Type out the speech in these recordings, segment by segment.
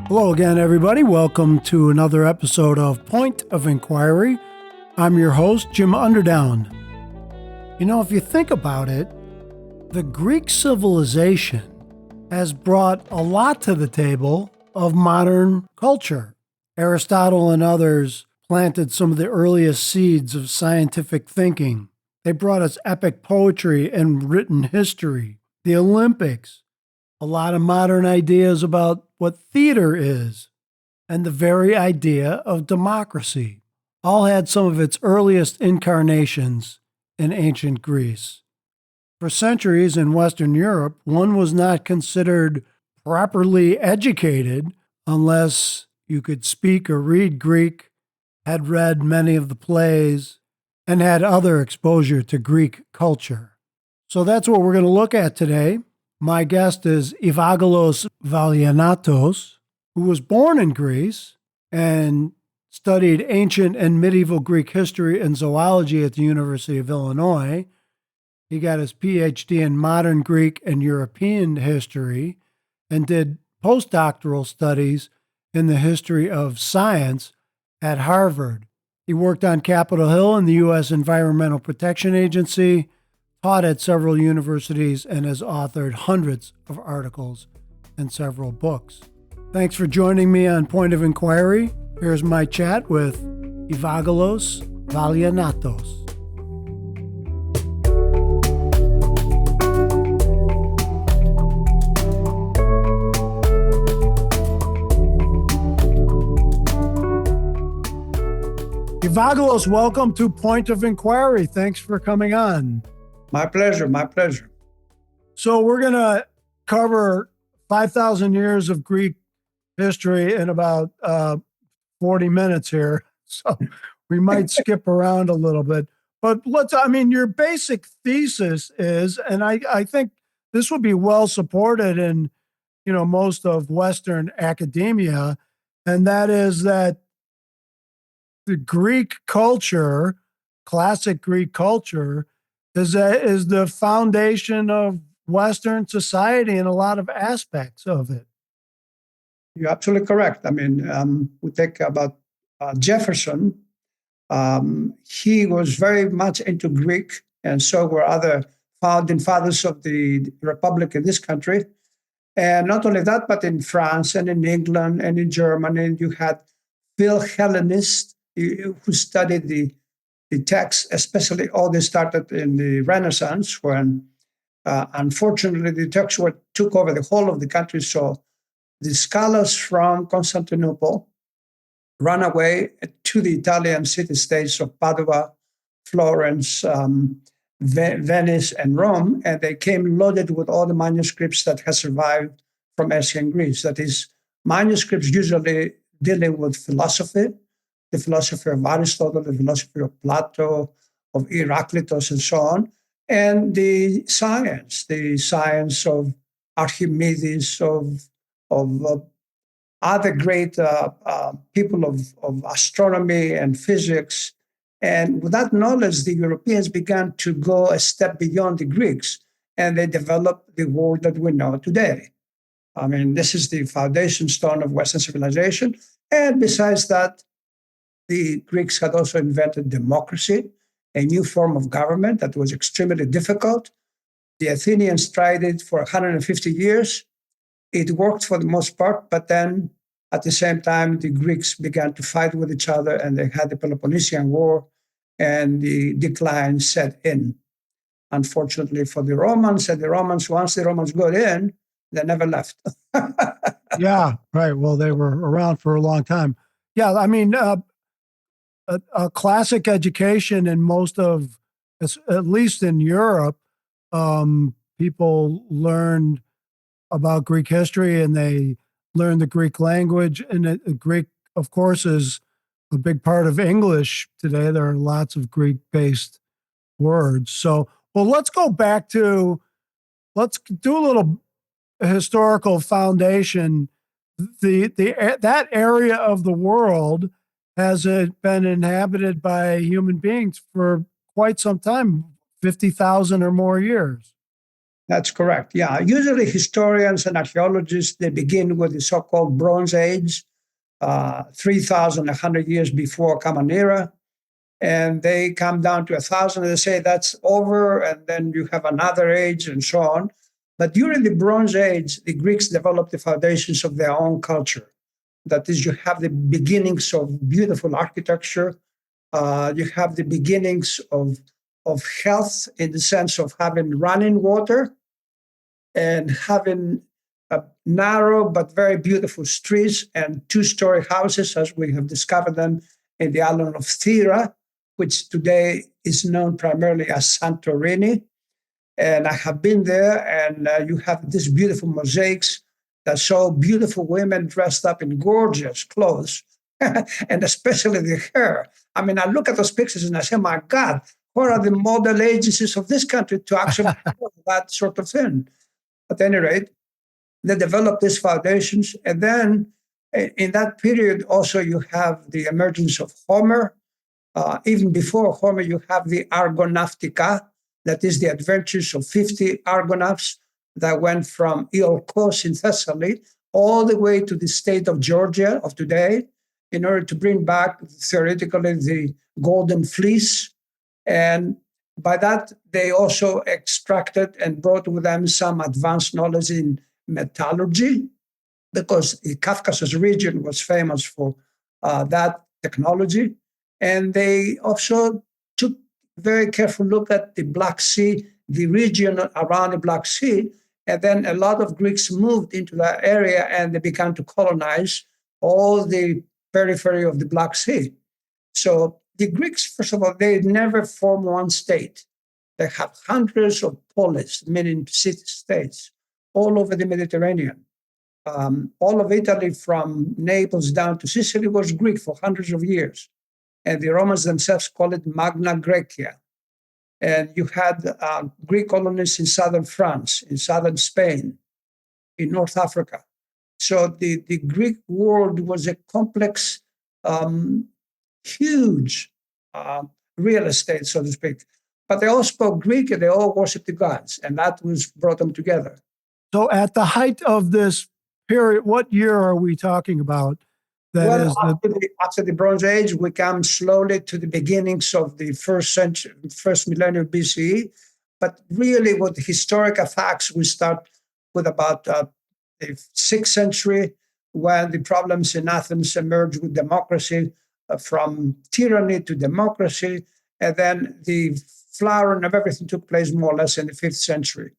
Hello again, everybody. Welcome to another episode of Point of Inquiry. I'm your host, Jim Underdown. You know, if you think about it, the Greek civilization has brought a lot to the table of modern culture. Aristotle and others planted some of the earliest seeds of scientific thinking. They brought us epic poetry and written history, the Olympics, a lot of modern ideas about what theater is, and the very idea of democracy. All had some of its earliest incarnations in ancient Greece. For centuries in Western Europe, one was not considered properly educated unless you could speak or read Greek, had read many of the plays, and had other exposure to Greek culture. So that's what we're going to look at today. My guest is Evaggelos Villianatos, who was born in Greece and studied ancient and medieval Greek history and zoology at the University of Illinois. He got his PhD in modern Greek and European history and did postdoctoral studies in the history of science at Harvard. He worked on Capitol Hill in the U.S. Environmental Protection Agency, taught at several universities, and has authored hundreds of articles and several books. Thanks for joining me on Point of Inquiry. Here's my chat with Evaggelos Villianatos. Evaggelos, welcome to Point of Inquiry. Thanks for coming on. My pleasure, my pleasure. So we're going to cover 5,000 years of Greek history in about 40 minutes here. So we might skip around a little bit. But your basic thesis is, and I think this would be well supported in, most of Western academia, and that is that the Greek culture, classic Greek culture, is the foundation of Western society in a lot of aspects of it. You're absolutely correct. We take about Jefferson. He was very much into Greek, and so were other founding fathers of the Republic in this country. And not only that, but in France and in England and in Germany, you had Philhellenists who studied the texts, especially all they started in the Renaissance, when unfortunately the Turks took over the whole of the country. So the scholars from Constantinople ran away to the Italian city-states of Padua, Florence, Venice, and Rome, and they came loaded with all the manuscripts that have survived from ancient Greece. That is, manuscripts usually dealing with philosophy, the philosophy of Aristotle, the philosophy of Plato, of Heraclitus, and so on, and the science of Archimedes, of other great people of astronomy and physics. And with that knowledge, the Europeans began to go a step beyond the Greeks, and they developed the world that we know today. This is the foundation stone of Western civilization. And besides that, the Greeks had also invented democracy, a new form of government that was extremely difficult. The Athenians tried it for 150 years. It worked for the most part, but then at the same time, the Greeks began to fight with each other, and they had the Peloponnesian War, and the decline set in. Unfortunately for the Romans, once the Romans got in, they never left. Yeah, right. Well, they were around for a long time. Yeah, a classic education in most of, at least in Europe, people learned about Greek history and they learned the Greek language. And Greek, of course, is a big part of English today. There are lots of Greek-based words. So, well, let's do a little historical foundation. That area of the world has been inhabited by human beings for quite some time, 50,000 or more years. That's correct. Yeah. Usually historians and archaeologists, they begin with the so-called Bronze Age, 3,100 years before Common Era. And they come down to 1,000 and they say that's over. And then you have another age and so on. But during the Bronze Age, the Greeks developed the foundations of their own culture. That is, you have the beginnings of beautiful architecture. You have the beginnings of health in the sense of having running water and having narrow but very beautiful streets and two-story houses, as we have discovered them in the island of Thera, which today is known primarily as Santorini. And I have been there, and you have these beautiful mosaics that show beautiful women dressed up in gorgeous clothes, and especially the hair. I mean, I look at those pictures and I say, my God, where are the model agencies of this country to actually do that sort of thing? At any rate, they developed these foundations. And then in that period, also, you have the emergence of Homer. Even before Homer, you have the Argonautica, that is the adventures of 50 Argonauts that went from Iolkos in Thessaly all the way to the state of Georgia of today in order to bring back, theoretically, the Golden Fleece. And by that, they also extracted and brought with them some advanced knowledge in metallurgy, because the Caucasus region was famous for that technology. And they also took a very careful look at the Black Sea, the region around the Black Sea. And then a lot of Greeks moved into that area and they began to colonize all the periphery of the Black Sea. So the Greeks, first of all, they never formed one state. They have hundreds of polis, meaning city-states, all over the Mediterranean. All of Italy, from Naples down to Sicily, was Greek for hundreds of years. And the Romans themselves call it Magna Graecia. And you had Greek colonies in southern France, in southern Spain, in North Africa. So the Greek world was a complex, huge real estate, so to speak. But they all spoke Greek and they all worshiped the gods, and that was brought them together. So at the height of this period, what year are we talking about? After the Bronze Age, we come slowly to the beginnings of the first millennium BCE. But really, with historical facts, we start with about the 6th century, when the problems in Athens emerged with democracy, from tyranny to democracy. And then the flowering of everything took place more or less in the 5th century.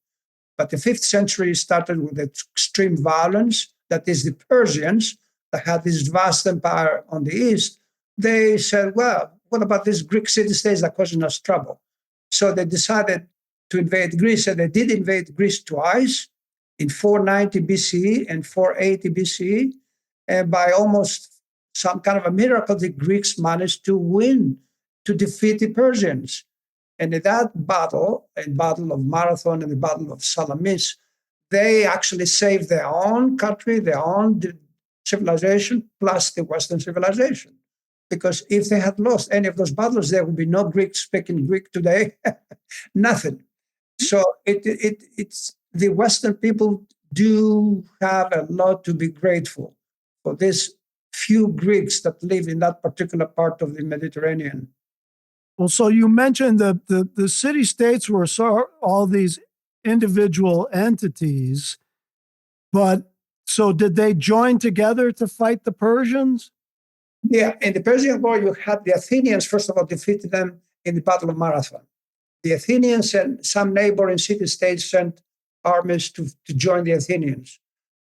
But the 5th century started with extreme violence. That is, the Persians, that had this vast empire on the east. They said, well, what about these Greek city-states that causing us trouble? So they decided to invade Greece, and they did invade Greece twice, in 490 BCE and 480 BCE. And by almost some kind of a miracle, the Greeks managed to win, to defeat the Persians. And in that battle, in Battle of Marathon and the Battle of Salamis, they actually saved their own country, their own civilization, plus the Western civilization. Because if they had lost any of those battles, there would be no Greeks speaking Greek today, nothing. So it's the Western people do have a lot to be grateful for these few Greeks that live in that particular part of the Mediterranean. Well, so you mentioned the city-states were all these individual entities, but so did they join together to fight the Persians? Yeah, in the Persian War, you had the Athenians, first of all, defeated them in the Battle of Marathon. The Athenians and some neighboring city-states sent armies to join the Athenians.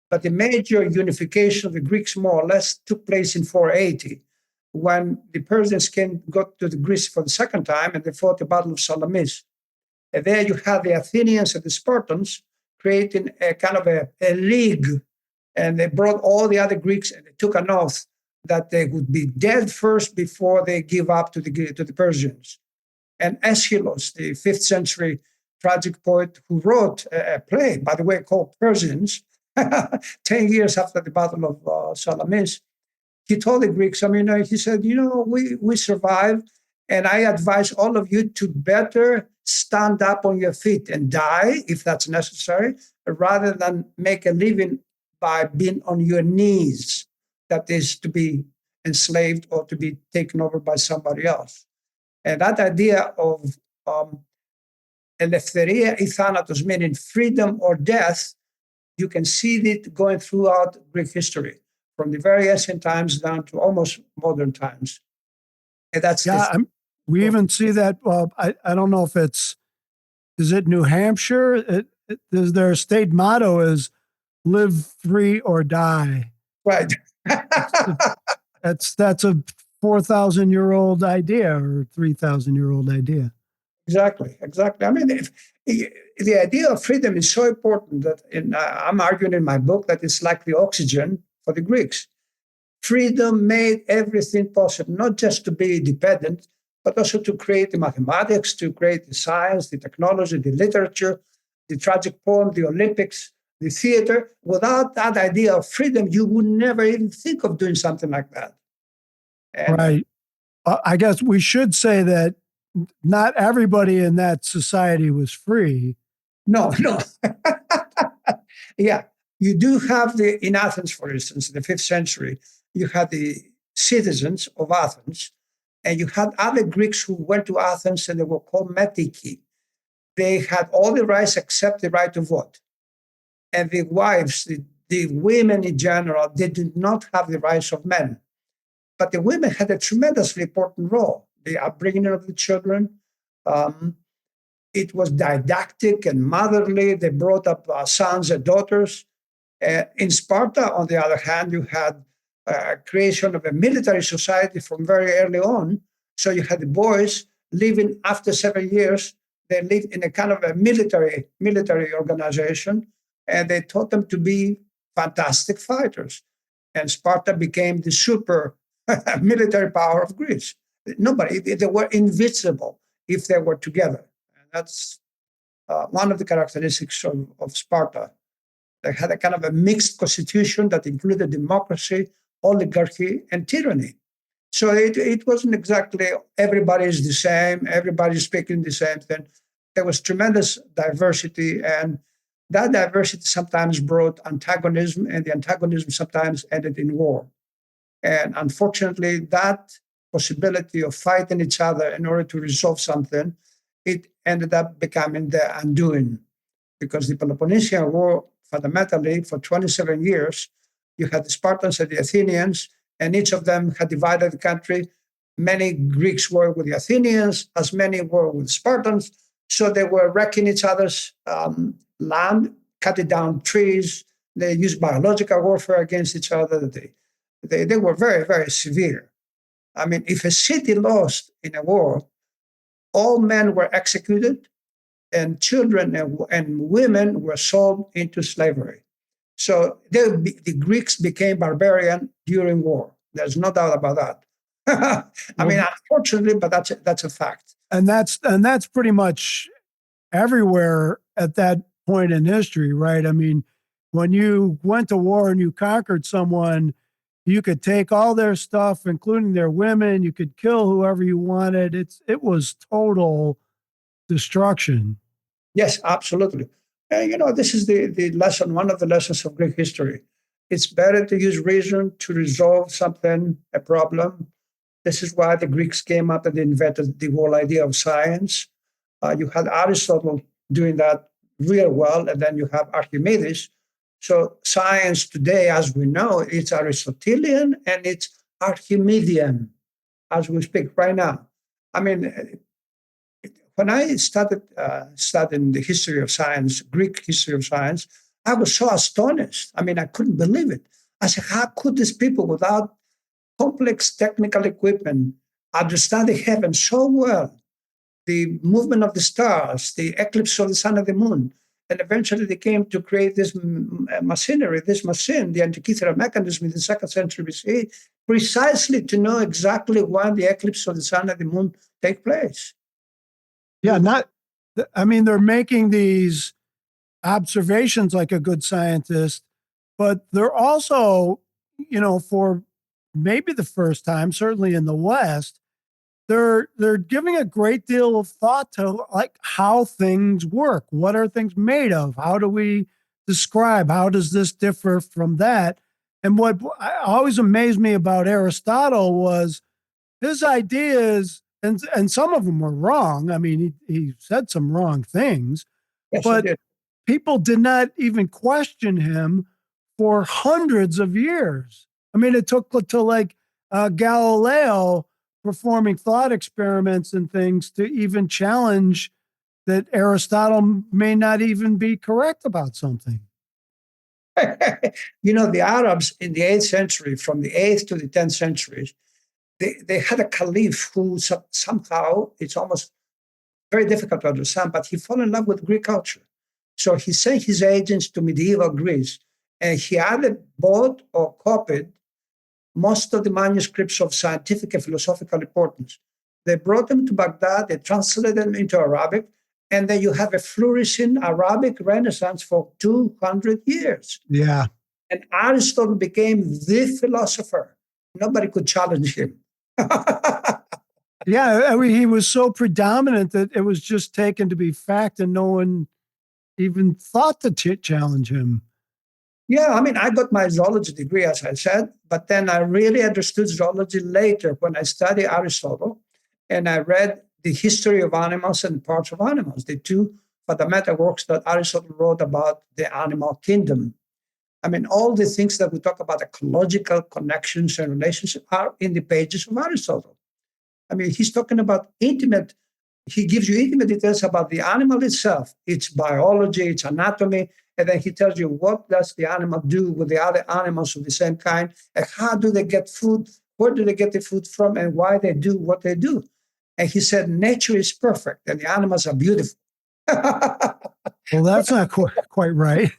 But the major unification of the Greeks, more or less, took place in 480, when the Persians got to the Greece for the second time, and they fought the Battle of Salamis. And there you had the Athenians and the Spartans creating a kind of a league, and they brought all the other Greeks, and they took an oath that they would be dead first before they give up to the Persians. And Aeschylus, the 5th century tragic poet who wrote a play, by the way, called Persians, 10 years after the Battle of Salamis, he told the Greeks, he said, we survived, and I advise all of you to better stand up on your feet and die if that's necessary, rather than make a living by being on your knees, that is to be enslaved or to be taken over by somebody else. And that idea of eleftheria ή θάνατος, meaning freedom or death, you can see it going throughout Greek history, from the very ancient times down to almost modern times. And that's Yeah, this. we even see that. I don't know if is it New Hampshire? Their state motto is "Live free or die." Right. That's a 4,000-year-old idea or 3,000-year-old idea. Exactly. I mean, the idea of freedom is so important that I'm arguing in my book that it's like the oxygen for the Greeks. Freedom made everything possible, not just to be independent, but also to create the mathematics, to create the science, the technology, the literature, the tragic poem, the Olympics, the theater. Without that idea of freedom, you would never even think of doing something like that. And, right. I guess we should say that not everybody in that society was free. No. Yeah, you do have in Athens, for instance, in the 5th century, you had the citizens of Athens, and you had other Greeks who went to Athens and they were called metiki. They had all the rights except the right to vote. And the wives, the women in general, they did not have the rights of men. But the women had a tremendously important role. The upbringing of the children, it was didactic and motherly. They brought up sons and daughters. In Sparta, on the other hand, you had creation of a military society from very early on. So you had the boys living after 7 years. They lived in a kind of a military organization, and they taught them to be fantastic fighters. And Sparta became the super military power of Greece. They were invincible if they were together. And that's one of the characteristics of Sparta. They had a kind of a mixed constitution that included democracy, oligarchy, and tyranny. So it wasn't exactly everybody is the same, everybody speaking the same thing. There was tremendous diversity, and that diversity sometimes brought antagonism, and the antagonism sometimes ended in war. And unfortunately, that possibility of fighting each other in order to resolve something, it ended up becoming the undoing, because the Peloponnesian War, fundamentally, for 27 years, you had the Spartans and the Athenians, and each of them had divided the country. Many Greeks were with the Athenians, as many were with Spartans. So they were wrecking each other's land, cutting down trees. They used biological warfare against each other. They were very, very severe. I mean, if a city lost in a war, all men were executed, and children and women were sold into slavery. So the Greeks became barbarian during war. There's no doubt about that. I mean, unfortunately, but that's a fact. And that's pretty much everywhere at that point in history, right? I mean, when you went to war and you conquered someone, you could take all their stuff, including their women. You could kill whoever you wanted. It was total destruction. Yes, absolutely. This is the lesson, one of the lessons of Greek history. It's better to use reason to resolve something, a problem. This is why the Greeks came up and invented the whole idea of science. You had Aristotle doing that real well, and then you have Archimedes. So science today, as we know, it's Aristotelian and it's Archimedean, as we speak right now. I mean, when I started studying the history of science, Greek history of science, I was so astonished. I mean, I couldn't believe it. I said, how could these people, without complex technical equipment, understand the heavens so well, the movement of the stars, the eclipse of the sun and the moon? And eventually they came to create this machinery, this machine, the Antikythera mechanism in the 2nd century BC, precisely to know exactly when the eclipse of the sun and the moon take place. Yeah, they're making these observations like a good scientist, but they're also, for maybe the first time, certainly in the West, they're giving a great deal of thought to like how things work. What are things made of? How do we describe? How does this differ from that? And what always amazed me about Aristotle was his ideas, and some of them were wrong. I mean, he said some wrong things, Yes, he but did. people did not even question him for hundreds of years. I mean, it took till like Galileo performing thought experiments and things to even challenge that Aristotle may not even be correct about something. The Arabs in the 8th century, from the 8th to the 10th centuries, they had a caliph who somehow, it's almost very difficult to understand, but he fell in love with Greek culture. So he sent his agents to medieval Greece, and he either bought or copied most of the manuscripts of scientific and philosophical importance. They brought them to Baghdad, they translated them into Arabic, and then you have a flourishing Arabic Renaissance for 200 years. Yeah. And Aristotle became the philosopher. Nobody could challenge him. Yeah. I mean, he was so predominant that it was just taken to be fact, and no one even thought to challenge him. Yeah, I mean, I got my zoology degree, as I said, but then I really understood zoology later when I studied Aristotle and I read the history of animals and parts of animals, the two fundamental works that Aristotle wrote about the animal kingdom. I mean, all the things that we talk about, ecological connections and relationships, are in the pages of Aristotle. I mean, he's talking about intimate, he gives you intimate details about the animal itself, its biology, its anatomy, and then he tells you what does the animal do with the other animals of the same kind, and how do they get food, where do they get the food from, and why they do what they do. And he said, nature is perfect, and the animals are beautiful. Well, that's not quite right.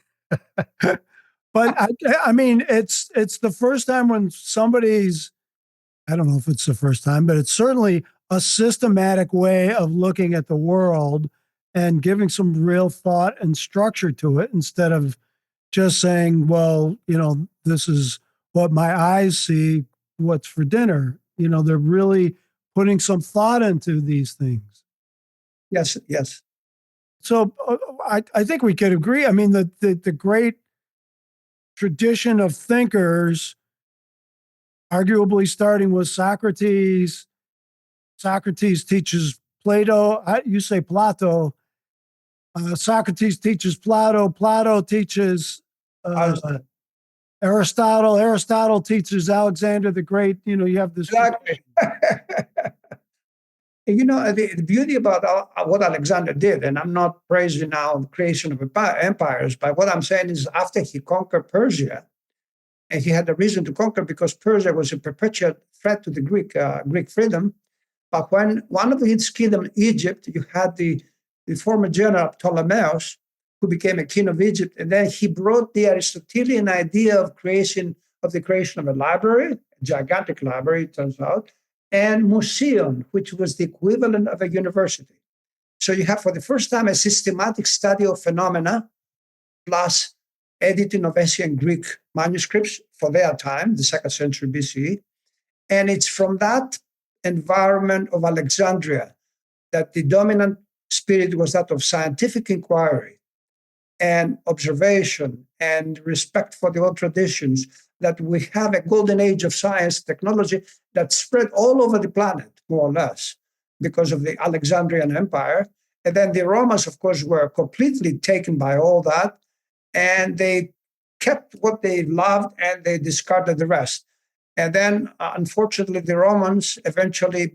But I mean, it's the first time when somebody's, I don't know if it's the first time, but it's certainly a systematic way of looking at the world and giving some real thought and structure to it instead of just saying, well, this is what my eyes see, what's for dinner. They're really putting some thought into these things. Yes, yes. So I think we could agree. I mean, the great tradition of thinkers, arguably starting with Socrates. Socrates teaches Plato. You say Plato. Socrates teaches Plato. Plato teaches Aristotle. Aristotle teaches Alexander the Great. You have this. Exactly. The beauty about what Alexander did, and I'm not praising now the creation of empires, but what I'm saying is after he conquered Persia, and he had a reason to conquer because Persia was a perpetual threat to the Greek freedom. But when one of his kingdom, Egypt, you had the former general Ptolemaeus, who became a king of Egypt, and then he brought the Aristotelian idea of the creation of a library, a gigantic library, it turns out, and museum, which was the equivalent of a university. So you have, for the first time, a systematic study of phenomena, plus editing of ancient Greek manuscripts for their time, the 2nd century BCE. And it's from that environment of Alexandria that the dominant spirit was that of scientific inquiry and observation and respect for the old traditions, that we have a golden age of science technology that spread all over the planet, more or less, because of the Alexandrian Empire. And then the Romans, of course, were completely taken by all that, and they kept what they loved and they discarded the rest. And then, unfortunately, the Romans eventually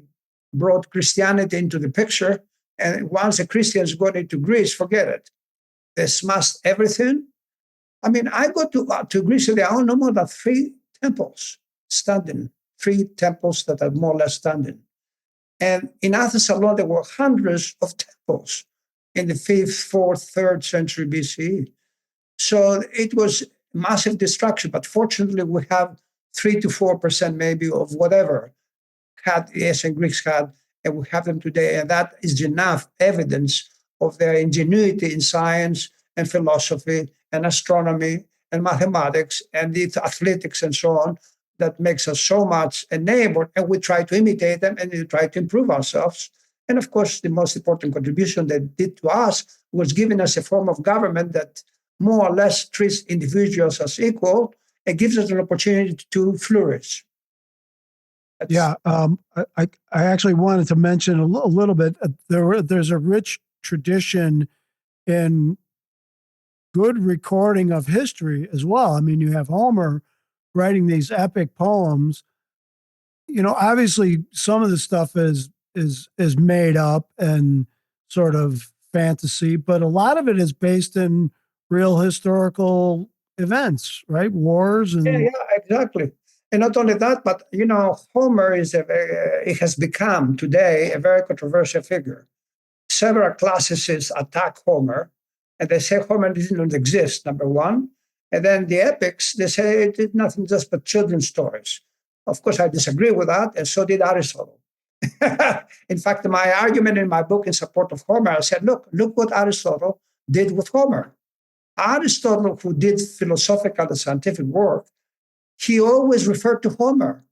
brought Christianity into the picture. And once the Christians got into Greece, forget it. They smashed everything. I mean, I go to Greece, and there are no more than 3 temples standing, 3 temples that are more or less standing. And in Athens alone, there were hundreds of temples in the 5th, 4th, 3rd century BCE. So it was massive destruction. But fortunately, we have 3 to 4% maybe of whatever the ancient Greeks had, and we have them today. And that is enough evidence of their ingenuity in science and philosophy and astronomy and mathematics and the athletics and so on, that makes us so much enabled, and we try to imitate them and we try to improve ourselves. And of course, the most important contribution they did to us was giving us a form of government that more or less treats individuals as equal and gives us an opportunity to flourish. Yeah, I actually wanted to mention a little bit. There's a rich tradition in good recording of history as well. I mean, you have Homer writing these epic poems. Obviously, some of the stuff is made up and sort of fantasy, but a lot of it is based in real historical events, right? Wars Yeah, and yeah, exactly. And not only that, but Homer it has become today a very controversial figure. Several classicists attack Homer, and they say Homer didn't exist, number one. And then the epics, they say it did nothing just but children's stories. Of course, I disagree with that, and so did Aristotle. In fact, my argument in my book in support of Homer, I said, look what Aristotle did with Homer. Aristotle, who did philosophical and scientific work, he always referred to Homer.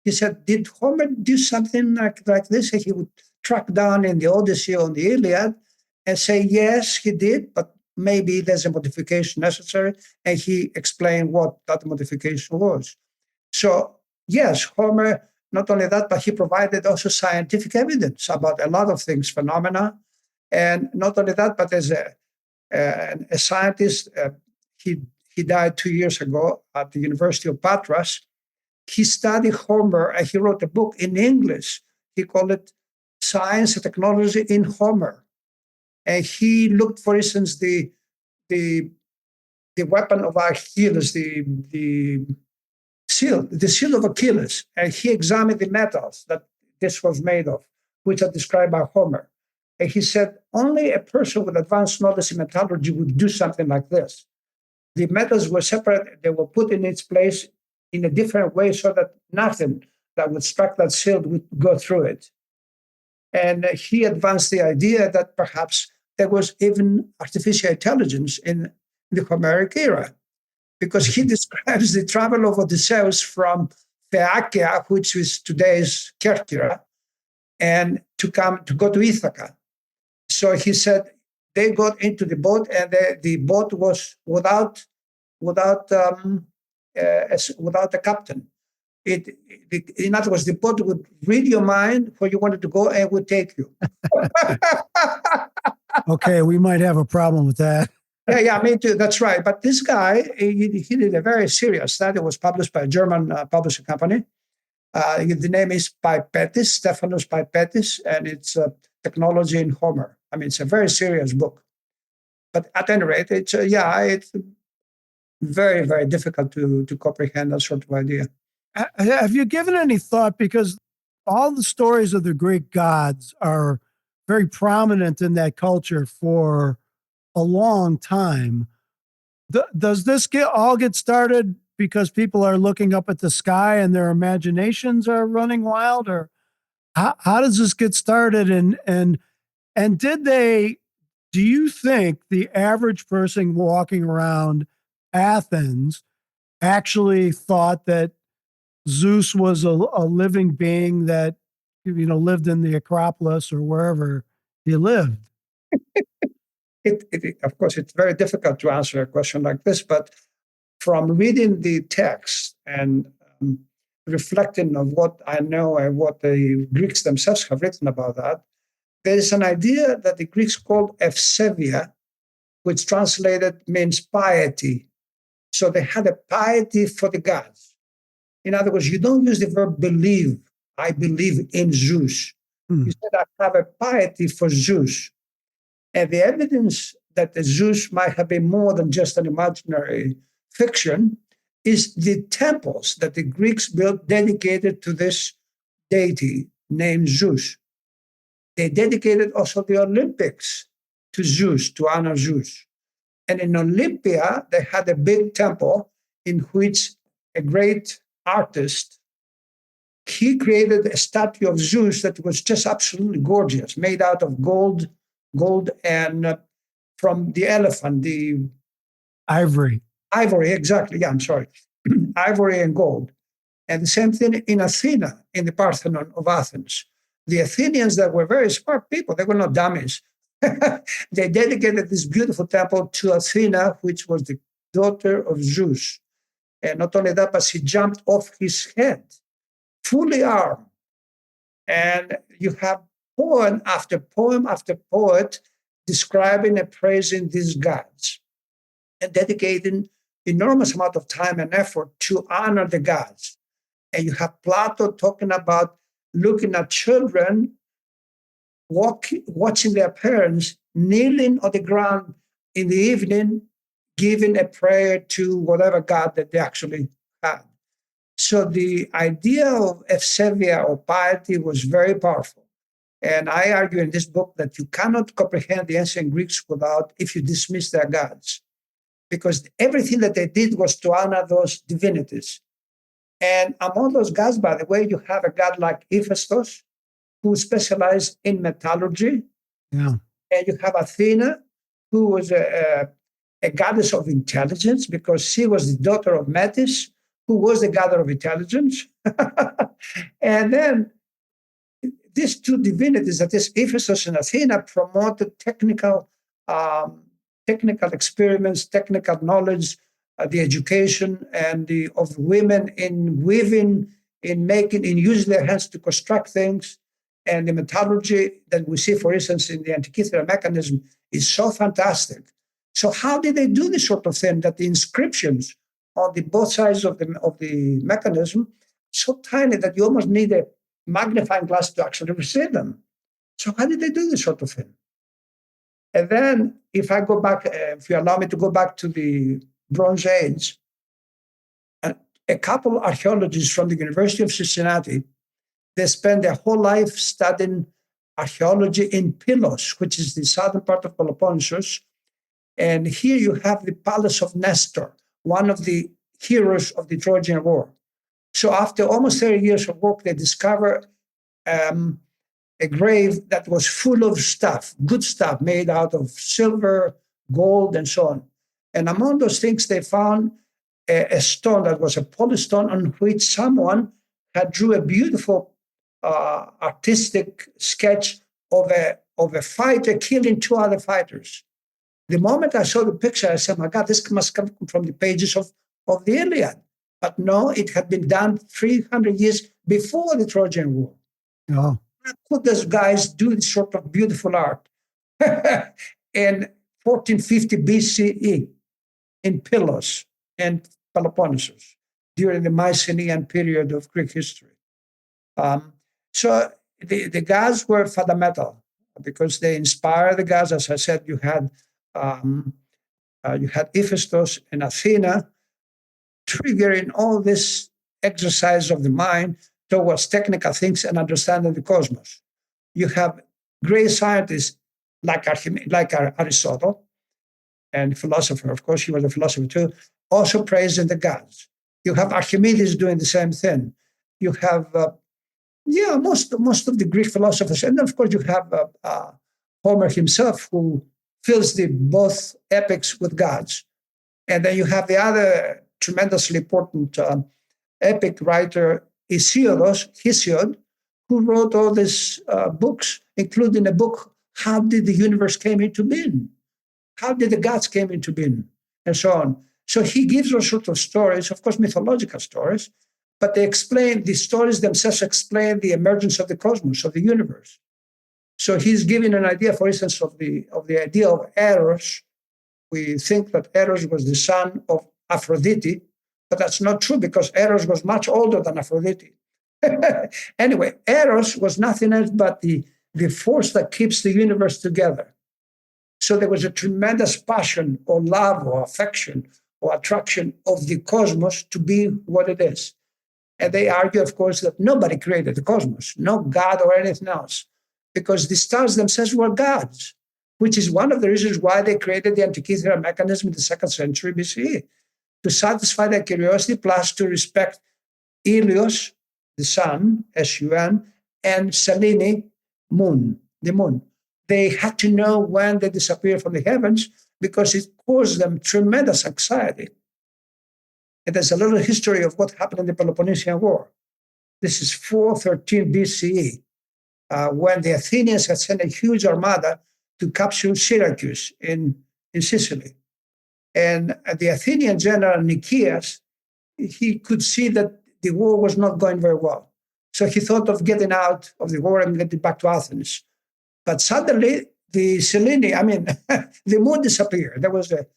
He said, did Homer do something like this? And he would track down in the Odyssey or the Iliad and say, yes, he did, but maybe there's a modification necessary. And he explained what that modification was. So, yes, Homer, not only that, but he provided also scientific evidence about a lot of things, phenomena. And not only that, but as a scientist, he died 2 years ago at the University of Patras. He studied Homer and he wrote a book in English. He called it Science and Technology in Homer. And he looked, for instance, the weapon of Achilles, the shield of Achilles. And he examined the metals that this was made of, which are described by Homer. And he said, only a person with advanced knowledge in metallurgy would do something like this. The metals were separate, they were put in its place in a different way so that nothing that would strike that shield would go through it. And he advanced the idea that perhaps there was even artificial intelligence in the Homeric era, because he describes the travel of Odysseus from Phaeacia, which is today's Kerkyra, and to go to Ithaca. So he said they got into the boat, and the boat was without a captain. In other words, the boat would read your mind where you wanted to go and would take you. Okay, we might have a problem with that. Yeah, me too. That's right. But this guy, he did a very serious study. It was published by a German publishing company. The name is Pipetis, Stephanos Pipetis, and it's Technology in Homer. I mean, it's a very serious book. But at any rate, it's very, very difficult to comprehend that sort of idea. Have you given any thought, because all the stories of the Greek gods are very prominent in that culture for a long time. Does this all get started because people are looking up at the sky and their imaginations are running wild, or how does this get started? And do you think the average person walking around Athens actually thought that Zeus was a living being that lived in the Acropolis or wherever he lived? Of course, it's very difficult to answer a question like this, but from reading the text and reflecting on what I know and what the Greeks themselves have written about that, there is an idea that the Greeks called ephsevia, which translated means piety. So they had a piety for the gods. In other words, you don't use the verb believe. I believe in Zeus. You said, I have a piety for Zeus. And the evidence that the Zeus might have been more than just an imaginary fiction is the temples that the Greeks built dedicated to this deity named Zeus. They dedicated also the Olympics to Zeus, to honor Zeus. And in Olympia, they had a big temple in which a great artist, he created a statue of Zeus that was just absolutely gorgeous, made out of gold and from the elephant, the Ivory. Ivory, exactly. Yeah, I'm sorry. Ivory and gold. And the same thing in Athena, in the Parthenon of Athens. The Athenians that were very smart people, they were not dummies. They dedicated this beautiful temple to Athena, which was the daughter of Zeus. And not only that, but she jumped off his head, fully armed. And you have poem after poet describing and praising these gods and dedicating enormous amount of time and effort to honor the gods. And you have Plato talking about looking at children watching their parents kneeling on the ground in the evening, giving a prayer to whatever god that they actually had. So the idea of ephesevia or piety was very powerful. And I argue in this book that you cannot comprehend the ancient Greeks if you dismiss their gods, because everything that they did was to honor those divinities. And among those gods, by the way, you have a god like Hephaestus, who specialized in metallurgy. Yeah. And you have Athena, who was a goddess of intelligence, because she was the daughter of Metis, who was the god of intelligence. And then these two divinities, that is Hephaestus and Athena, promoted technical experiments, technical knowledge, the education of women in weaving, in using their hands to construct things. And the metallurgy that we see, for instance, in the Antikythera mechanism is so fantastic. So how did they do this sort of thing that the inscriptions on both sides of the mechanism so tiny that you almost need a magnifying glass to actually receive them? So how did they do this sort of thing? And then if I go back, if you allow me to go back to the Bronze Age, a couple of archaeologists from the University of Cincinnati, they spend their whole life studying archaeology in Pylos, which is the southern part of Peloponnesus. And here you have the palace of Nestor, one of the heroes of the Trojan War. So after almost 30 years of work, they discover a grave that was full of stuff, good stuff made out of silver, gold, and so on. And among those things, they found a stone that was a polystone on which someone had drew a beautiful artistic sketch of a fighter killing two other fighters. The moment I saw the picture, I said, my God, this must come from the pages of the Iliad. But no, it had been done 300 years before the Trojan War. Oh. How could those guys do this sort of beautiful art in 1450 BCE in Pylos and Peloponnesus during the Mycenaean period of Greek history? So the gods were fundamental because they inspired the gods. As I said, you had Hephaestus and Athena triggering all this exercise of the mind towards technical things and understanding the cosmos. You have great scientists like Aristotle, and philosopher, of course, he was a philosopher too, also praising the gods. You have Archimedes doing the same thing. You have most of the Greek philosophers. And then, of course, you have Homer himself, who fills the both epics with gods. And then you have the other tremendously important epic writer, Hesiod, who wrote all these books, including a book, How Did the Universe Came into Being? How did the gods came into being? And so on. So he gives all sorts of stories, of course, mythological stories, but the stories themselves explain the emergence of the cosmos, of the universe. So he's giving an idea, for instance, of the idea of Eros. We think that Eros was the son of Aphrodite, but that's not true because Eros was much older than Aphrodite. Anyway, Eros was nothing else but the force that keeps the universe together. So there was a tremendous passion or love or affection or attraction of the cosmos to be what it is. And they argue, of course, that nobody created the cosmos, no God or anything else, because the stars themselves were gods, which is one of the reasons why they created the Antikythera mechanism in the 2nd century BCE, to satisfy their curiosity, plus to respect Helios, the sun, S-U-N, and Selene, moon, the moon. They had to know when they disappeared from the heavens because it caused them tremendous anxiety. And there's a little history of what happened in the Peloponnesian War. This is 413 BCE, when the Athenians had sent a huge armada to capture Syracuse in Sicily. And the Athenian general Nicias, he could see that the war was not going very well. So he thought of getting out of the war and getting back to Athens. But suddenly, the Selene, the moon disappeared. There was a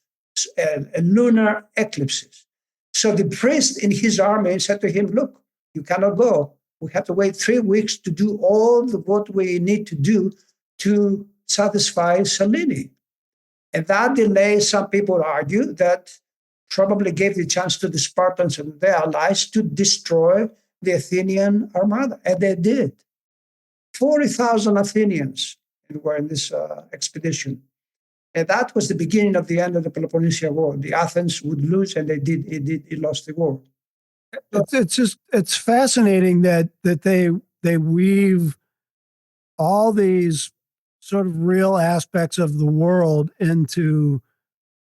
lunar eclipse. So the priest in his army said to him, look, you cannot go. We have to wait 3 weeks to do all what we need to do to satisfy Selene. And that delay, some people argue, that probably gave the chance to the Spartans and their allies to destroy the Athenian armada. And they did. 40,000 Athenians were in this expedition. And that was the beginning of the end of the Peloponnesian War. The Athens would lose, and it lost the war. It's fascinating that they weave all these sort of real aspects of the world into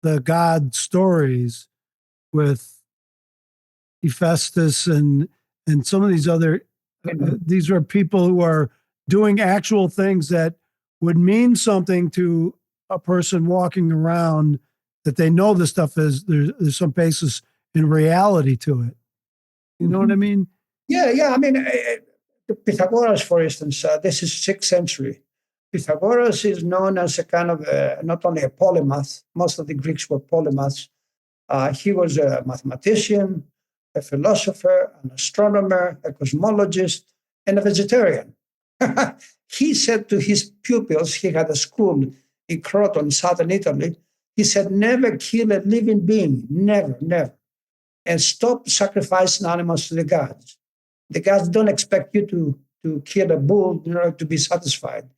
the god stories with Hephaestus and some of these other. These are people who are doing actual things that would mean something to a person walking around, that they know this stuff is there's some basis in reality to it. You know what I mean? Yeah. Pythagoras, for instance, this is 6th century. Pythagoras is known as a kind of not only a polymath. Most of the Greeks were polymaths. He was a mathematician, a philosopher, an astronomer, a cosmologist, and a vegetarian. He said to his pupils, he had a school in Croton, southern Italy. He said, never kill a living being, never. And stop sacrificing animals to the gods. The gods don't expect you to kill a bull in order to be satisfied.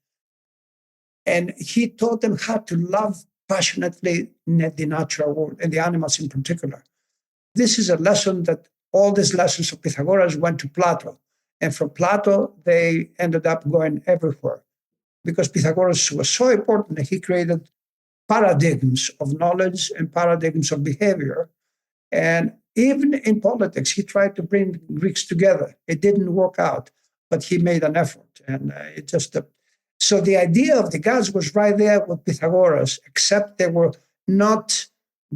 And he taught them how to love passionately the natural world and the animals in particular. This is a lesson that all these lessons of Pythagoras went to Plato. And from Plato, they ended up going everywhere. Because Pythagoras was so important that he created paradigms of knowledge and paradigms of behavior. And even in politics, he tried to bring Greeks together. It didn't work out, but he made an effort. And so the idea of the gods was right there with Pythagoras, except they were not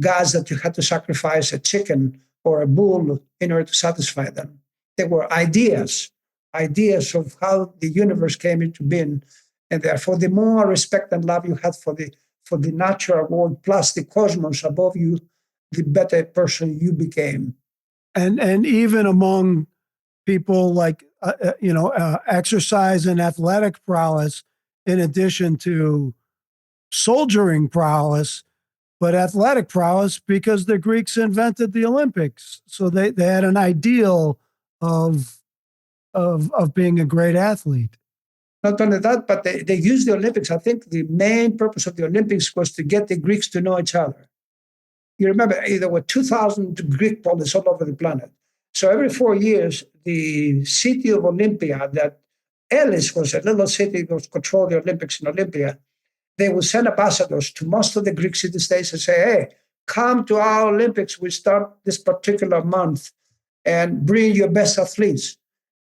gods that you had to sacrifice a chicken or a bull in order to satisfy them. They were ideas of how the universe came into being. And therefore, the more respect and love you had for the natural world plus the cosmos above you, the better person you became. And even among people like exercise and athletic prowess, in addition to soldiering prowess, but athletic prowess, because the Greeks invented the Olympics, so they had an ideal of being a great athlete. Not only that, but they used the Olympics. I think the main purpose of the Olympics was to get the Greeks to know each other. You remember, there were 2,000 Greek polis all over the planet. So every 4 years, the city of Olympia, that Elis was a little city that was controlled the Olympics in Olympia, they would send ambassadors to most of the Greek city-states and say, hey, come to our Olympics. We start this particular month and bring your best athletes.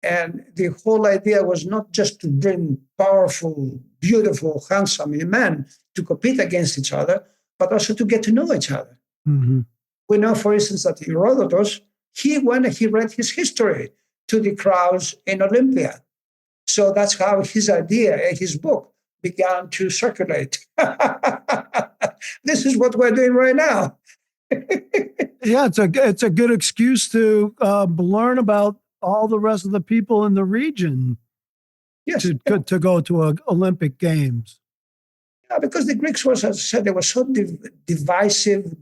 And the whole idea was not just to bring powerful, beautiful, handsome men to compete against each other, but also to get to know each other. Mm-hmm. We know, for instance, that Herodotus, he went and he read his history to the crowds in Olympia. So that's how his idea, his book, began to circulate. This is what we're doing right now. Yeah, it's a good excuse to learn about all the rest of the people in the region. Yes, to go to Olympic Games. Yeah, because the Greeks was, as I said, they were so divisive.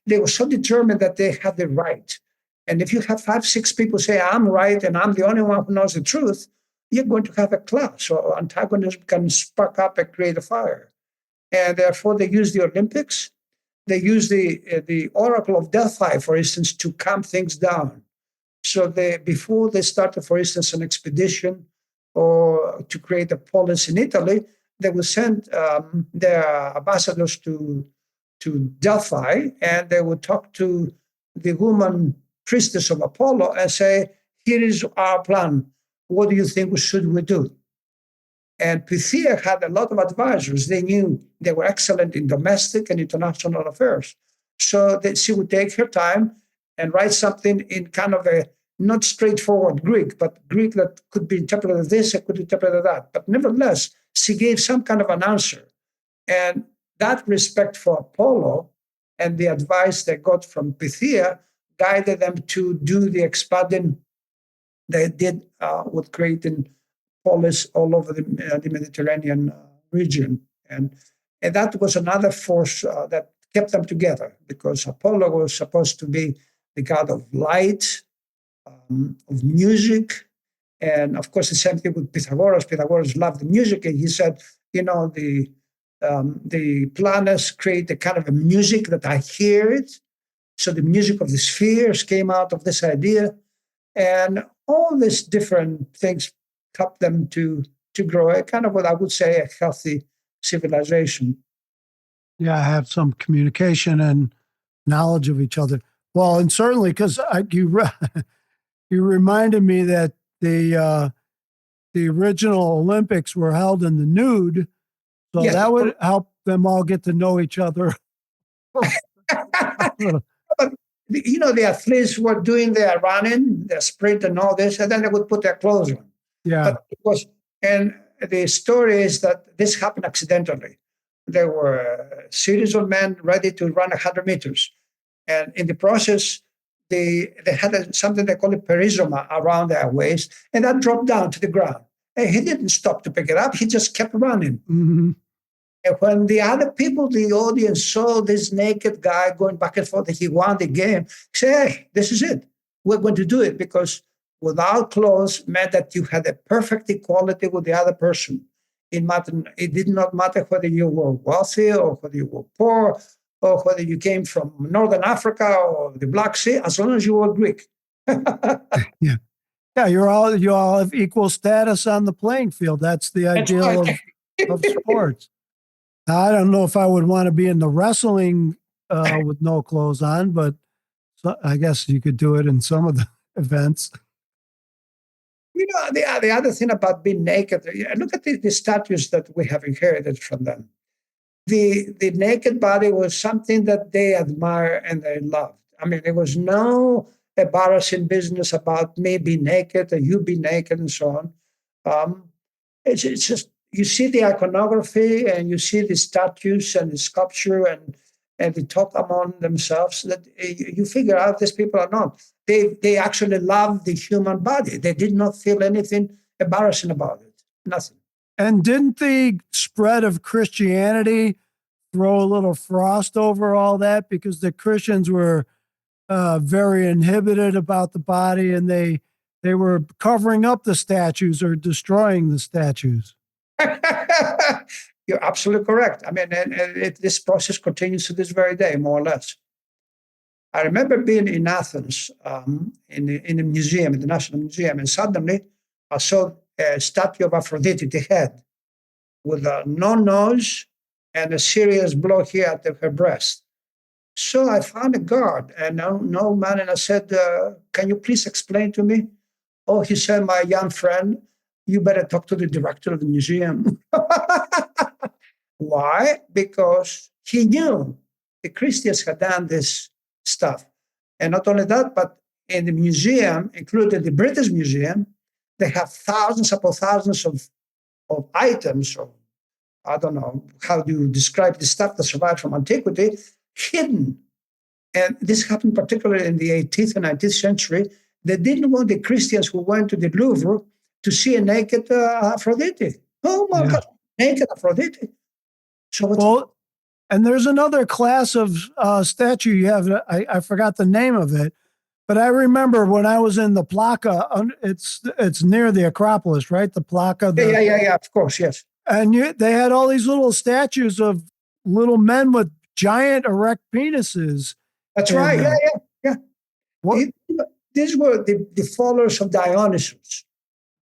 They were so determined that they had the right. And if you have 5, 6 people say, I'm right and I'm the only one who knows the truth, you're going to have a clash, or antagonism can spark up and create a fire. And therefore, they use the Olympics. They use the Oracle of Delphi, for instance, to calm things down. So before they started, for instance, an expedition or to create a polis in Italy, they would send their ambassadors to Delphi, and they would talk to the woman priestess of Apollo and say, here is our plan. What do you think should we do? And Pythia had a lot of advisors. They knew they were excellent in domestic and international affairs. So that she would take her time and write something in kind of a not straightforward Greek, but Greek that could be interpreted as this, it could be interpreted as that. But nevertheless, she gave some kind of an answer. And that respect for Apollo and the advice they got from Pythia guided them to do the expanding they did with creating polis all over the Mediterranean region. And that was another force that kept them together, because Apollo was supposed to be the god of light, of music, and of course the same thing with Pythagoras. Pythagoras loved the music, and he said, the planets create a kind of a music that I hear it. So the music of the spheres came out of this idea, and all these different things helped them to grow a kind of what I would say a healthy civilization. Yeah, have some communication and knowledge of each other. Well, and certainly because you reminded me that the original Olympics were held in the nude, so Yes. that would help them all get to know each other. But, the athletes were doing their running, their sprint, and all this, and then they would put their clothes on. Yeah. But and the story is that this happened accidentally. There were a series of men ready to run 100 meters. And in the process, they had something they call a perizoma around their waist, and that dropped down to the ground. And he didn't stop to pick it up. He just kept running. Mm-hmm. And when the other people, the audience, saw this naked guy going back and forth, he won the game, say, hey, this is it. We're going to do it, because without clothes meant that you had a perfect equality with the other person. It did not matter whether you were wealthy or whether you were poor or whether you came from Northern Africa or the Black Sea, as long as you were Greek. Yeah. Yeah, you all have equal status on the playing field. That's the ideal of sports. Now, I don't know if I would want to be in the wrestling with no clothes on, but I guess you could do it in some of the events. The other thing about being naked, look at the statues that we have inherited from them. The naked body was something that they admire and they loved. I mean, there was no embarrassing business about me being naked or you be naked and so on. It's just, you see the iconography and you see the statues and the sculpture and they talk among themselves, that you figure out these people are not. They actually love the human body. They did not feel anything embarrassing about it. Nothing. And didn't the spread of Christianity throw a little frost over all that? Because the Christians were very inhibited about the body, and they were covering up the statues or destroying the statues. You're absolutely correct. I mean, this process continues to this very day, more or less. I remember being in Athens in a museum, in the National Museum, and suddenly I saw a statue of Aphrodite, the head, with no nose and a serious blow here at her breast. So I found a guard, and no man, and I said, can you please explain to me? Oh, he said, my young friend, you better talk to the director of the museum. Why? Because he knew the Christians had done this stuff. And not only that, but in the museum, including the British Museum, they have thousands upon thousands of items, or I don't know how do you describe the stuff that survived from antiquity, hidden. And this happened particularly in the 18th and 19th century. They didn't want the Christians who went to the Louvre to see a naked Aphrodite. Oh my God, naked Aphrodite. So and there's another class of statue you have. I forgot the name of it, but I remember when I was in the Plaka. It's near the Acropolis, right? The Plaka. Yeah. Of course, yes. And they had all these little statues of little men with giant erect penises. That's right. Yeah. These were the followers of Dionysus.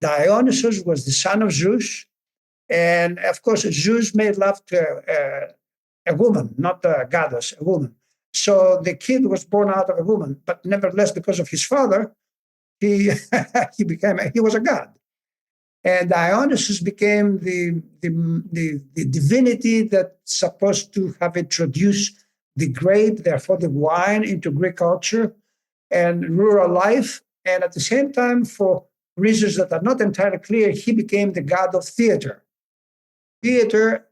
Dionysus was the son of Zeus. And of course, Zeus made love to a woman, not a goddess, a woman. So the kid was born out of a woman, but nevertheless, because of his father, he he was a god. And Dionysus became the divinity that's supposed to have introduced the grape, therefore the wine, into Greek culture and rural life. And at the same time, for reasons that are not entirely clear, he became the god of theater. Theater,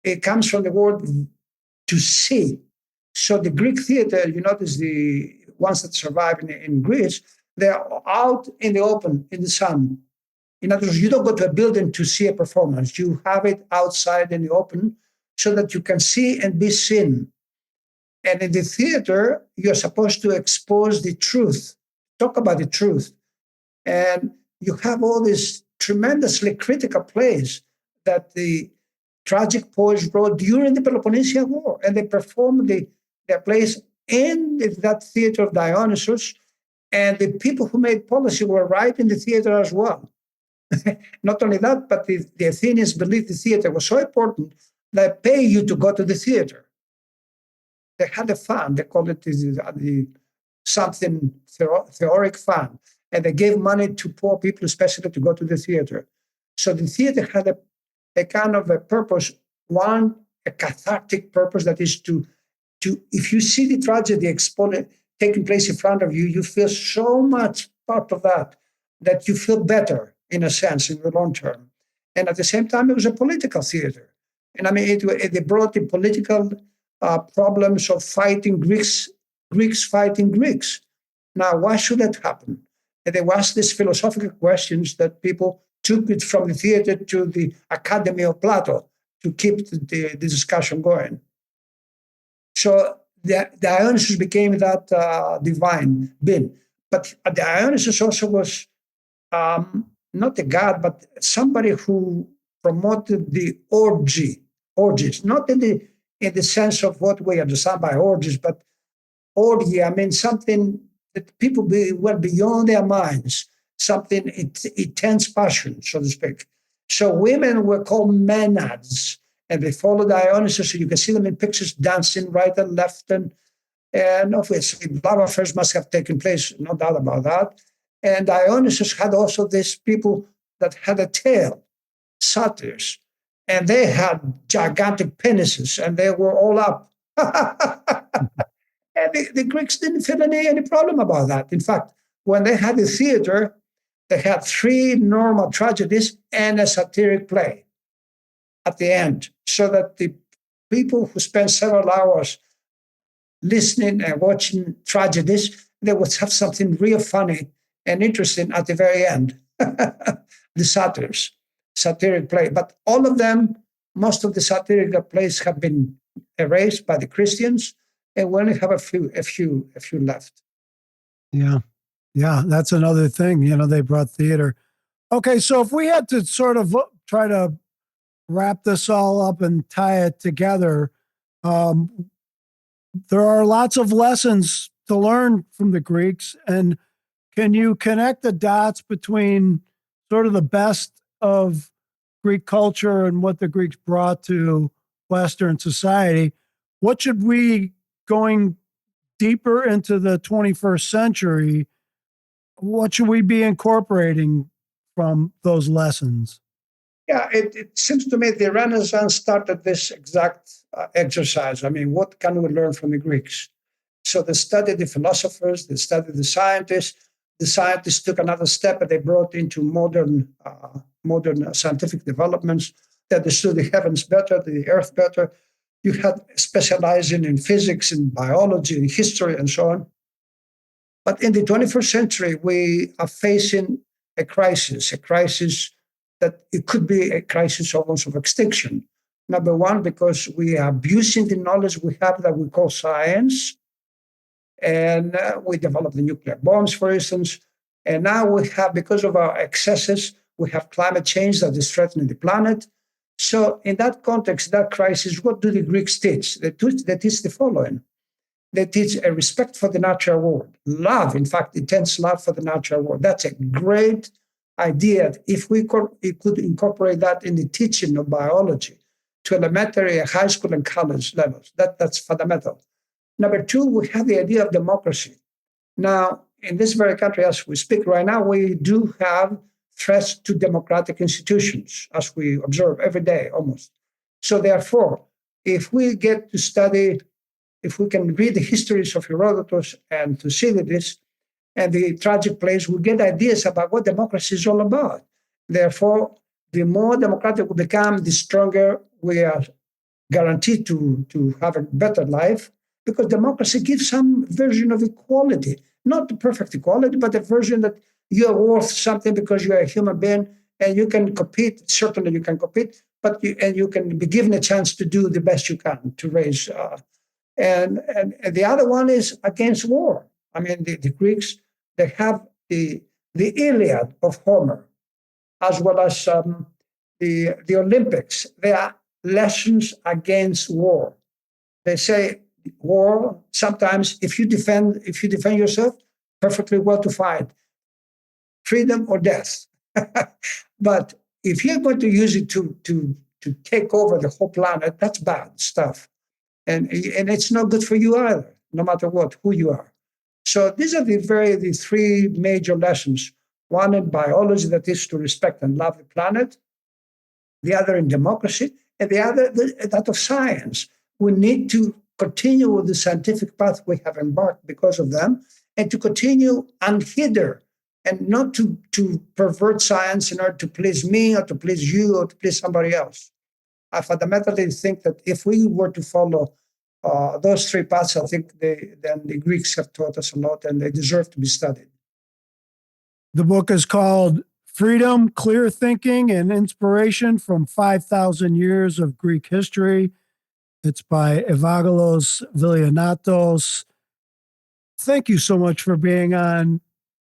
it comes from the word to see. So the Greek theater, you notice the ones that survive in Greece, they're out in the open, in the sun. In other words, you don't go to a building to see a performance. You have it outside in the open so that you can see and be seen. And in the theater, you're supposed to expose the truth, talk about the truth. And you have all these tremendously critical plays that the tragic poets wrote during the Peloponnesian War. And they performed their plays in that theater of Dionysus. And the people who made policy were right in the theater as well. Not only that, but the Athenians believed the theater was so important that they pay you to go to the theater. They had a fund, they called it the something theoric fund, and they gave money to poor people, especially to go to the theater. So the theater had a kind of a purpose, one, a cathartic purpose, that is to if you see the tragedy exploded, taking place in front of you, you feel so much part of that you feel better, in a sense, in the long term. And at the same time, it was a political theater. And I mean, it brought the political problems of fighting Greeks fighting Greeks. Now, why should that happen? And there was these philosophical questions that people took it from the theater to the Academy of Plato to keep the discussion going. So Dionysus became that divine being. But Dionysus also was not a god, but somebody who promoted the orgies, not in the sense of what we understand by orgies, but orgy, I mean something that people were beyond their minds, something intense passion, so to speak. So women were called maenads, and they followed Dionysus. So you can see them in pictures dancing right and left, and obviously love affairs must have taken place, no doubt about that. And Dionysus had also these people that had a tail, satyrs, and they had gigantic penises, and they were all up. And the Greeks didn't feel any problem about that. In fact, when they had the theater, they had 3 normal tragedies and a satiric play at the end, so that the people who spent several hours listening and watching tragedies, they would have something real funny and interesting at the very end. The satyrs, satiric play. But all of them, most of the satirical plays have been erased by the Christians, and we only have a few left. Yeah. Yeah. That's another thing. They brought theater. Okay. So if we had to sort of try to wrap this all up and tie it together, there are lots of lessons to learn from the Greeks. And can you connect the dots between sort of the best of Greek culture and what the Greeks brought to Western society? What should we, going deeper into the 21st century, what should we be incorporating from those lessons? Yeah, it seems to me the Renaissance started this exact exercise. I mean, what can we learn from the Greeks? So they studied the philosophers, they studied the scientists. The scientists took another step, and they brought into modern scientific developments. They understood the heavens better, the earth better. You had specializing in physics, in biology, in history, and so on. But in the 21st century, we are facing a crisis that it could be a crisis almost of extinction. Number one, because we are abusing the knowledge we have that we call science. And we developed the nuclear bombs, for instance. And now we have, because of our excesses, we have climate change that is threatening the planet. So in that context, that crisis, what do the Greeks teach? They teach the following. They teach a respect for the natural world, love, in fact, intense love for the natural world. That's a great idea. If we could incorporate that in the teaching of biology to elementary, high school, and college levels, that's fundamental. Number two, we have the idea of democracy. Now, in this very country, as we speak right now, we do have threats to democratic institutions, as we observe every day almost. So therefore, if we get to study, if we can read the histories of Herodotus and Thucydides and the tragic plays, we get ideas about what democracy is all about. Therefore, the more democratic we become, the stronger we are guaranteed to have a better life, because democracy gives some version of equality, not the perfect equality, but a version that you are worth something because you are a human being and you can compete. Certainly, you can compete, but you can be given a chance to do the best you can to raise. And the other one is against war. I mean, the Greeks, they have the Iliad of Homer, as well as the Olympics. They are lessons against war. They say war, sometimes if you defend yourself, perfectly well to fight, freedom or death. But if you're going to use it to take over the whole planet, that's bad stuff. And it's not good for you either, no matter what, who you are. So these are the three major lessons. One in biology, that is to respect and love the planet. The other in democracy, and the other that of science. We need to continue with the scientific path we have embarked because of them, and to continue unhindered, and not to pervert science in order to please me or to please you or to please somebody else. I fundamentally think that if we were to follow those three paths, I think then the Greeks have taught us a lot, and they deserve to be studied. The book is called Freedom, Clear Thinking, and Inspiration from 5,000 Years of Greek History. It's by Evaggelos Villianatos. Thank you so much for being on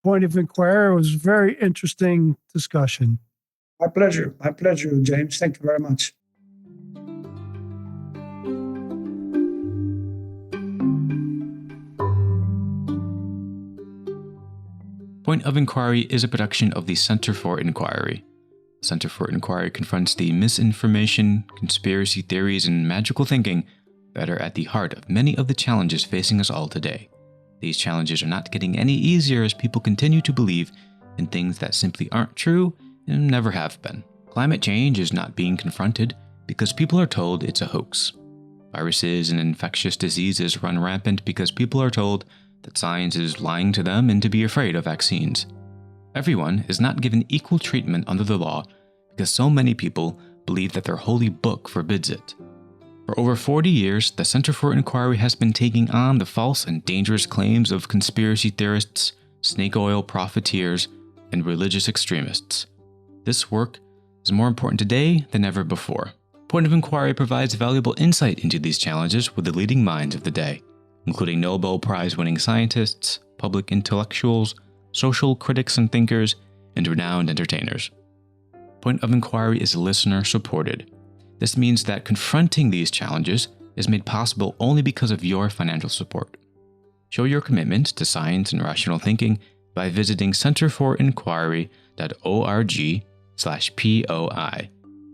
Point of Inquiry. It was a very interesting discussion. My pleasure, James. Thank you very much. Point of Inquiry is a production of the Center for Inquiry. The Center for Inquiry confronts the misinformation, conspiracy theories, and magical thinking that are at the heart of many of the challenges facing us all today. These challenges are not getting any easier as people continue to believe in things that simply aren't true and never have been. Climate change is not being confronted because people are told it's a hoax. Viruses and infectious diseases run rampant because people are told that science is lying to them and to be afraid of vaccines. Everyone is not given equal treatment under the law because so many people believe that their holy book forbids it. For over 40 years, the Center for Inquiry has been taking on the false and dangerous claims of conspiracy theorists, snake oil profiteers, and religious extremists. This work is more important today than ever before. Point of Inquiry provides valuable insight into these challenges with the leading minds of the day, including Nobel Prize-winning scientists, public intellectuals, social critics and thinkers, and renowned entertainers. Point of Inquiry is listener-supported. This means that confronting these challenges is made possible only because of your financial support. Show your commitment to science and rational thinking by visiting centerforinquiry.org/POI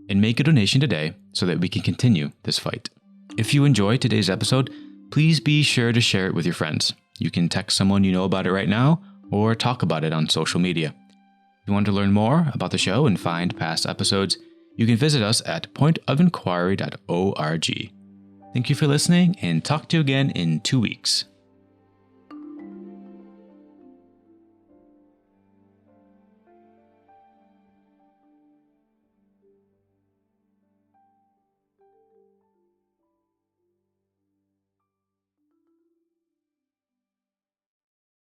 and make a donation today so that we can continue this fight. If you enjoyed today's episode, please be sure to share it with your friends. You can text someone you know about it right now or talk about it on social media. If you want to learn more about the show and find past episodes, you can visit us at pointofinquiry.org. Thank you for listening, and talk to you again in 2 weeks.